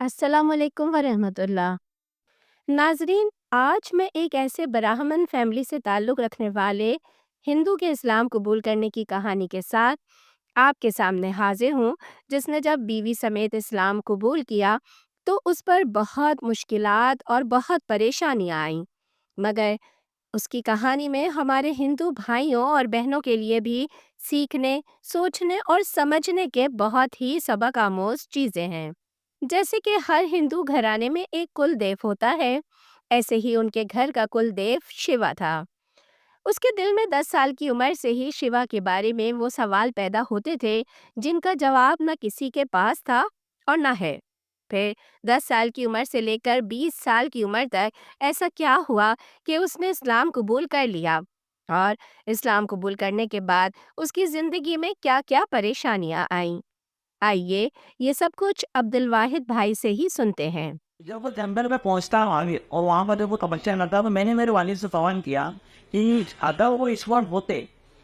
अस्सलामुअलैकुम वरहमतुल्लाह। नाज़रीन, आज मैं एक ऐसे ब्राह्मण फैमिली से ताल्लुक़ रखने वाले हिंदू के इस्लाम कबूल करने की कहानी के साथ आपके सामने हाज़िर हूँ, जिसने जब बीवी समेत इस्लाम कबूल किया, तो उस पर बहुत मुश्किलात और बहुत परेशानियाँ आईं। मगर उसकी कहानी में हमारे हिंदू भाइयों और बहनों के लिए भी सीखने, सोचने और समझने के बहुत ही सबक आमोज़ चीज़ें हैं। जैसे कि हर हिंदू घराने में एक कुल देव होता है, ऐसे ही उनके घर का कुल देव शिवा था। उसके दिल में 10 साल की उम्र से ही शिवा के बारे में वो सवाल पैदा होते थे, जिनका जवाब न किसी के पास था और न है। फिर 10 साल की उम्र से लेकर 20 साल की उम्र तक ऐसा क्या हुआ कि उसने इस्लाम कबूल कर लिया, और इस्लाम कबूल करने के बाद उसकी ज़िंदगी में क्या-क्या परेशानियां आईं। आइए, ये सब कुछ अब्दुल वाहिद भाई से ही सुनते हैं। जब वो जंगल में पहुँचता आगे और वहाँ पर जब वो तपस्या करता, तो मैंने मेरे वालिद से सवाल किया कि अगर वो ईश्वर होते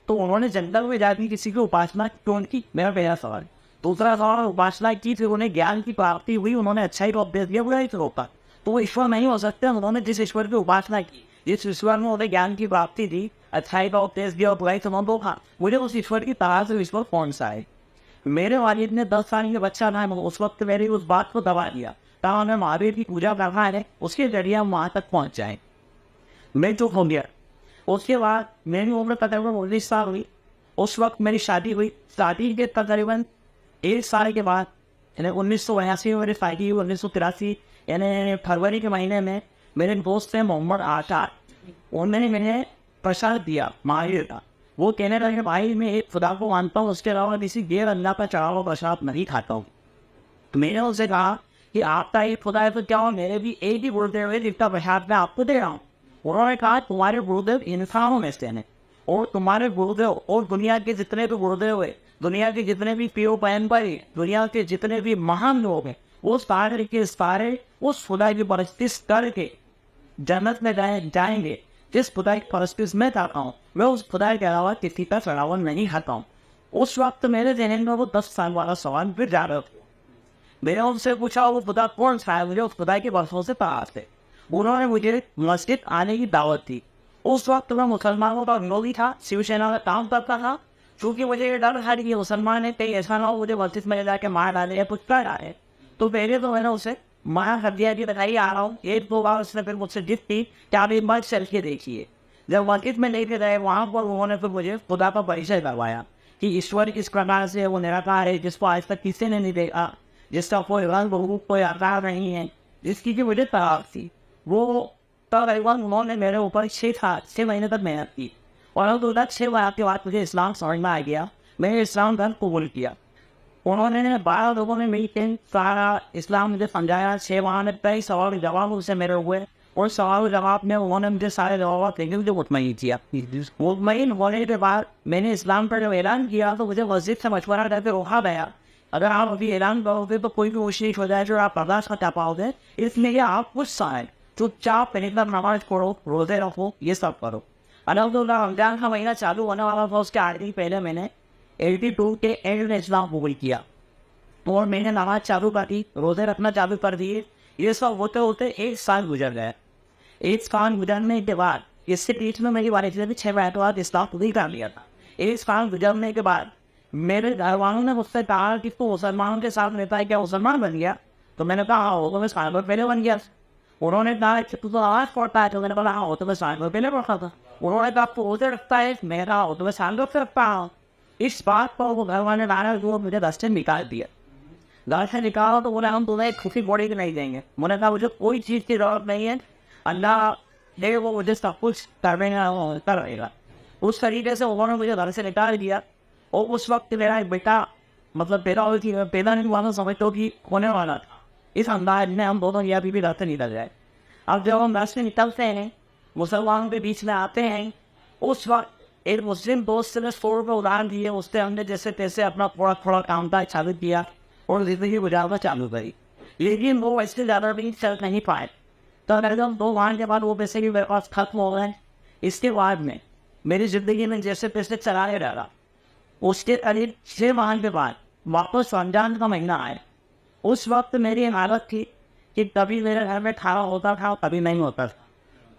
तो उन्होंने जंगल में जाके किसी की उपासना क्यों की? मेरा पहला सवाल। दूसरा सवाल, उपासना की, फिर उन्हें ज्ञान की प्राप्ति हुई, उन्होंने अच्छाई को उपदेश दिया, बुराई से रोका, तो वो ईश्वर नहीं हो सकते। उन्होंने जिस ईश्वर की उपासना की, जिस ईश्वर में उन्हें ज्ञान की प्राप्ति दी, अच्छाई का उपदेश दिया और बुराई से उन्होंने रोका, मुझे उस ईश्वर की तरह से ईश्वर कौन सा है? मेरे वालिद ने 10 साल का बच्चा था, उस वक्त मेरी उस बात को दबा दिया, कहा हमें महावीर की पूजा करना है, उसके जरिए हम वहाँ तक पहुँच जाएँ। मैं चुप हो गया। उसके बाद मेरी उम्र तकरीबन 19 साल हुई। उस वक्त मेरी शादी हुई। शादी के तकरीबन 1 साल के बाद, यानी 1982 में मेरी शादी हुई। 1983 यानी फरवरी के महीने में मेरे दोस्त थे मोहम्मद आशार, उन्होंने मैंने प्रसाद दिया महावीर का। वो कहने लगे, भाई मैं एक खुदा को मानता हूँ, उसके अलावा किसी गैर अल्लाह का चढ़ा हुआ प्रसाद नहीं खाता हूँ। तो मैंने उनसे कहा कि आपका एक खुदा है तो क्या हो, मेरे भी एक ही गुरुदेव है जिसका प्रसाद मैं आपको दे रहा हूँ। उन्होंने कहा, तुम्हारे गुरुदेव इंसानों में से हैं, और तुम्हारे गुरुदेव और दुनिया के जितने भी गुरुदेव है, दुनिया के जितने भी पीओ पैगंबर है, दुनिया के जितने भी महान लोग हैं, वो सारे के सारे उस खुदा की परस्तिश करके जन्नत में जाएंगे। जिस खुदा की परस्तिश मैं करता हूँ, मैं उस खुदा के अलावा किसी का चढ़ावा नहीं खाता हूँ। उस वक्त मेरे जहन में वो 10 साल वाला सवाल फिर जा रहा था। मैंने उनसे पूछा, वो खुदा कौन सा है? मुझे उस खुदा के बरसों से पास थे। उन्होंने मुझे मस्जिद आने की दावत दी। उस वक्त मैं मुसलमानों का विरोधी था, शिवसेना का काम करता था, क्योंकि मुझे ये डर था कि मुसलमान है, कहीं ऐसा ना हो मुझे मस्जिद में जाके मार डाले या कुछ कर डाले। तो पहले तो मैंने उसे मना कर दिया कि बताइए आ रहा हूँ। एक दो बार उसने फिर मुझसे जिद की कि आप एक बार चल के देखिए। जब मस्जिद में लेके गए, वहाँ पर उन्होंने फिर मुझे खुदा का परिचय करवाया कि ईश्वर किस प्रकार से वो निराकार है, जिसको आज तक किसी ने नहीं देखा, जिसका कोई रंग रूप कोई आकार नहीं है, जिसकी कि मुझे तलाक थी। वो तकरीबन उन्होंने मेरे ऊपर 6 महीने तक मेहनत की, और अलहमदुलिल्लाह 6 महीने के बाद मुझे इस्लाम समझ में आ गया। मैंने इस्लाम धर्म कबूल किया। उन्होंने 12 लोगों ने मिलकर सारा इस्लाम मुझे समझाया। 6 माह में कई सवाल के जवाब मुझसे मेरे हुए, और सवाल जवाब में उन्होंने मुझे सारे जवाब देके मुझे मुतमईन किया। मुतमईन होने के बाद मैंने इस्लाम पर जब ऐलान किया, तो मुझे मस्जिद से मशवरा करके रोका गया, अगर आप अभी ऐलान करोगे तो कोई भी मुश्किल हो जाए जो आप बर्दाश्त कर पाओगे, इसलिए आप कुछ समय चुपचाप निकल नमाज पढ़ो, रोजे रखो, ये सब करो। अल्हम्दुलिल्लाह रमजान का महीना चालू होने वाला था, उसके 8 दिन पहले मैंने 82 के एंड में इस्लाम कबूल किया, और मैंने नमाज चालू कर दी, रोजे रखना चालू कर दिए। ये सब होते होते 1 साल गुजर गया। 1 साल गुजरने के बाद, इससे बीच में मेरी वालिदा ने भी 6 महीने बाद इस्लाम कबूल कर लिया था। 1 साल गुजरने के बाद मेरे घर वालों ने मुझसे कहा कि तू मुसलमानों के साथ रहता है, क्या मुसलमान बन गया? तो मैंने कहा हाँ, वो तो मैं साल भर पहले बन गया। उन्होंने कहा कि तू तो नमाज पढ़ता है, तो मैंने बोला हाँ, वो तो मैं साल भर पहले पढ़ता था। उन्होंने कहा तू रोजे रखता है, मैंने कहा वो तो मैं साल भर से रखता हूँ। इस बात पर वो घर वाले नाराज हुए, मुझे घर से निकाल दिया। घर से निकाला तो बोले, हम तुम्हें एक खुशी बॉडी नहीं देंगे। मैंने कहा मुझे कोई चीज़ की जरूरत नहीं है, अल्लाह है वो मुझे सब कुछ करेगा। उस तरीके से उन्होंने मुझे घर से निकाल दिया। और उस वक्त मेरा एक बेटा, मतलब पैदा नहीं हुआ था, समझो कि होने वाला था। इस अंदाज में हम दोनों या भी घर से निकल जाए। अब जब हम घर से निकलते हैं, मुसलमानों के बीच में आते हैं, उस वक्त एक मुस्लिम दोस्त ने 100 रुपये उधार दिए। उससे हमने जैसे तैसे अपना थोड़ा थोड़ा काम था चालू किया, और ज़िंदगी गुजारना चालू करी। लेकिन वो वैसे ज़्यादा भी चल नहीं पाए। तो एकदम 2 माह के बाद वो पैसे भी मेरे पास खत्म हो गए। इसके बाद में मेरी ज़िंदगी में जैसे पैसे चलाए रहा। उसके करीब 6 माह के बाद वापस रमजान का महीना आया, उस वक्त मेरी हालत थी कि कभी मेरे घर में खाना होता था, कभी नहीं होता था।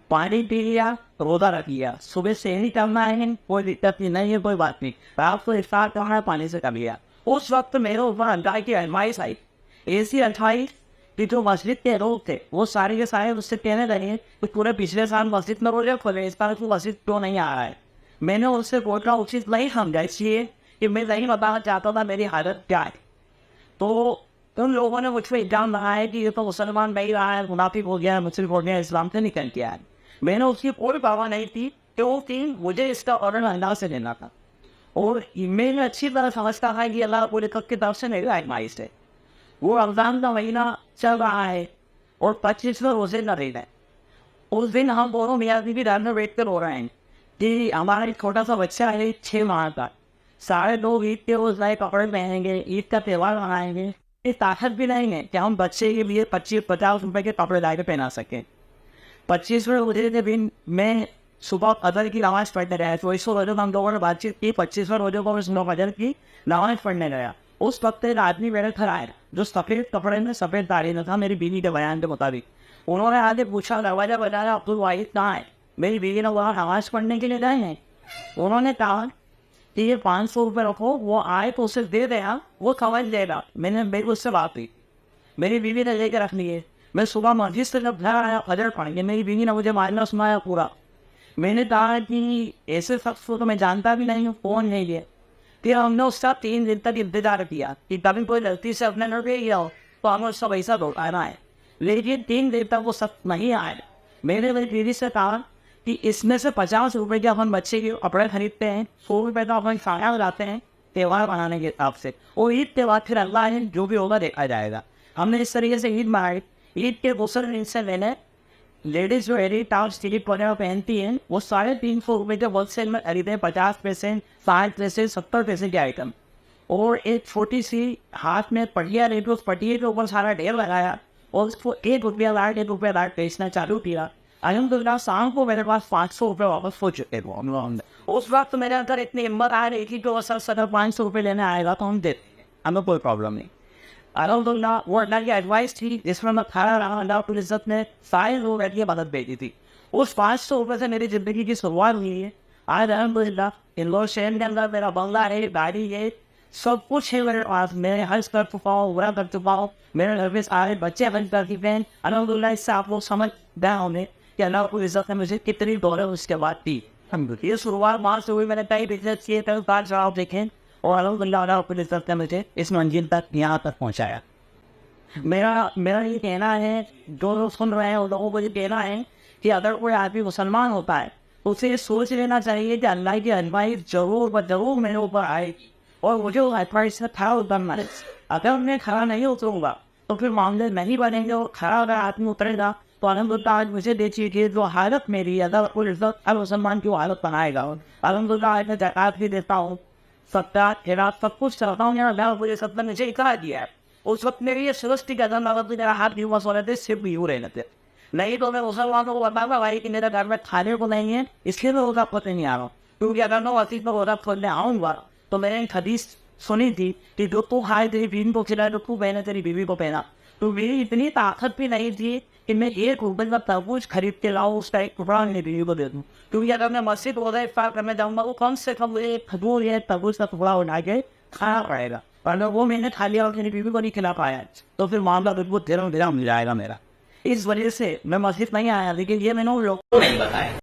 पानी पी लिया, रोज़ा रख लिया, सुबह से ही करना है, कोई दिक्कत नहीं है, कोई बात नहीं। रात को इफ्तार करना है, पानी से कर लिया। उस वक्त मेरे ऊपर अल्लाह की एडवाइस आई, ऐसी एडवाइस कि जो मस्जिद के लोग थे वो सारे के सारे उससे कहने लगे कि पूरे पिछले साल मस्जिद में रोजे खोले, इस बार तू मस्जिद क्यों नहीं आ रहा है। मैंने उससे बोलना उचित नहीं समझा, इसलिए कि मैं नहीं बताना चाहता था मेरी हालत क्या है। तो उन लोगों ने मुझ पर इल्ज़ाम लगाया कि ये तो मुसलमान नहीं रहा है, मुनाफिक हो गया है, मुस्लिम हो गया है, इस्लाम से निकल गया है। मैंने उसकी कोई परवाह नहीं थी, क्योंकि मुझे इसका ऑर्डर अल्लाह से लेना था और मैं अच्छी तरह समझता था कि अल्लाह पूरे तक की तरफ से मेरी आजमाइश है। वो रमज़ान का महीना चल रहा है और 25वें रोज़े न रह गए। उस दिन हम दोनों मियाँ बीवी रात में बैठ कर रो रहे हैं कि हमारा एक छोटा सा बच्चा है 6 माह का, सारे लोग ईद के रोज़ नए कपड़े पहनेंगे, ईद का त्यौहार मनाएंगे। ये ताकत भी नहीं है कि हम बच्चे के लिए 25-50 रुपए के कपड़े ला के पहना सकें। 25वें रोजे के दिन मैं सुबह अदर की नमाज़ पढ़ने गया, तो इस वजह हम लोगों ने बातचीत की। 25वें रोजे को मैं सुबह अदर की नमाज़ पढ़ने गया। उस वक्त एक आदमी मेरे घर आया जो सफ़ेद कपड़े में सफ़ेद दाढ़ी में था, मेरी बीवी के बयान के मुताबिक। उन्होंने आगे पूछा, दरवाजा बजाया, अब्दुल वाहिद कहाँ है। मेरी बीवी ने वहाँ नमाज़ पढ़ने के लिए गए हैं। उन्होंने कहा कि ये 500 रुपये रखो, वो आए तो उसे दे देना, वो समझ लेगा। मैंने मेरी उससे बात की, मेरी बीवी ने लेकर रख लिए। मैं सुबह मस्जिद से जब घर आया फजर पढ़ के, मेरी बीवी ने मुझे मारना सुनाया पूरा। मैंने कहा कि ऐसे शख्स को तो मैं जानता भी नहीं हूँ, फ़ोन नहीं लिया। फिर हमने उसका 3 दिन तक इंतजार किया कि कभी कोई गलती से अपने घर पे गया हो तो हमें उसका पैसा लौटाना है, लेकिन 3 दिन तक वो शख्स नहीं आया। मैंने मेरी बीवी से कहा कि इसमें से 50 रुपये के अपन बच्चे के कपड़े खरीदते हैं, 100 रुपये का अपन खाना लगाते हैं त्यौहार मनाने के हिसाब से, और ईद के बाद फिर अल्लाह है जो भी होगा देखा जाएगा। हमने इस तरीके से ईद मनाई। ईद के दूसरे दिन से मैंने लेडीज़ जो एडी टाउन स्लीप वगैरह पहनती हैं वो 350 रुपये के होलसेल में खरीदे, 50 पैसे, 60 पैसे, 70 पैसे के आइटम, और एक छोटी सी हाथ में पटिया रेट, उस पटिए के ऊपर सारा ढेर लगाया और उसको 1 रुपया लाट 1 रुपया लाट बेचना चालू किया। अल्हम्दुलिल्लाह शाम को मेरे पास 500 रुपये वापस हो चुके थे। उस वक्त मेरे अंदर इतनी हिम्मत आ रही थी कि वो सर 500 रुपये लेने आएगा तो हम देते हैं, हमें कोई प्रॉब्लम नहीं। अल्हम्दुलिल्लाह वो अल्लाह की एडवाइस थी जिसमें मैं खड़ा रहा। अल्लाह की इज़्ज़त ने सारे लोग ऐसी मदद भेजी थी। उस 500 रुपये से मेरी ज़िंदगी की शुरुआत हुई है। आज अल्हम्दुलिल्लाह इंदौर शहर के अंदर मेरा बंगला है, गाड़ी है, सब कुछ है मेरे पास। मैं हज कर चुका हूँ, उम्रा कर चुका हूँ, मेरे घर में सारे बच्चे हज कर चुके हैं। अल्हम्दुलिल्लाह इससे आप लोग समझ गए होंगे कि अल्लाह की इज़्ज़त ने मुझे कितनी दौलत उसके बाद दी। ये शुरुआत वहाँ से हुई। मैंने कई बिजनेस किए, कई कार चलाओ देखें, और अल्हम्दुलिल्लाह अल्लाह की इज़्ज़त ने मुझे इस मंजिल तक, यहाँ तक पहुँचाया। मेरा ये कहना है, जो लोग सुन रहे हैं उन लोगों को ये कहना है कि अगर कोई आदमी मुसलमान होता है तो उसे ये सोच लेना चाहिए कि अल्लाह की एडवाइस जरूर व जरूर मेरे ऊपर आएगी और मुझे उस एडवाइस से खड़ा उतरना है। अगर मैं खड़ा नहीं उतरूँगा तो फिर मामले नहीं बनेंगे, और खड़ा अगर आदमी उतरेगा तो अल्हम्दुलिल्लाह आज मुझे देखिए कि जो हालत मेरी, अगर कोई इज़्ज़त हर मुसलमान की हालत बनाएगा। अल्हम्दुलिल्लाह आज मैं ज़कात भी देता हूँ, सत्तात खैरात सब कुछ करता हूँ। यार अल्लाह मुझे सब ने मुझे इकरा दिया है। उस वक्त मेरी ये सृष्टि का धन अगर मेरा हाथ भी बस हो रहे थे, सिर्फ यूँ रहने थे। नहीं तो मैं मुसलमानों को बताऊंगा भाई कि मेरे घर में खाने को नहीं है, इसलिए मैं रोज़ा खोलने नहीं आ रहा हूँ। क्योंकि अगर मैं वसीफ में रोज़ा खोलने आऊँगा तो मैंने एक हदीस सुनी थी कि जो तू खाए तेरी बीवी को खिलाए, जो तू पहने तेरी बीवी को पहना। तो मेरी इतनी ताकत भी नहीं थी कि मैं 1 रुपये का तरबूज खरीद के लाऊँ, उसका एक टुकड़ा मेरी बीवी को दे दूँ। क्योंकि अगर मैं मस्जिद रोज़ा इफ्तार करने जाऊँगा वो कम से कम एक खजूर या तरबूज का टुकड़ा उठा के खाना पड़ेगा, और वो मैंने खा लिया और मेरी बीवी को नहीं खिला पाया तो फिर मामला बिल्कुल धीरे धीरे मिल जाएगा मेरा। इस वजह से मैं मस्जिद नहीं आया, लेकिन ये मैंने उन लोगों को नहीं बताया।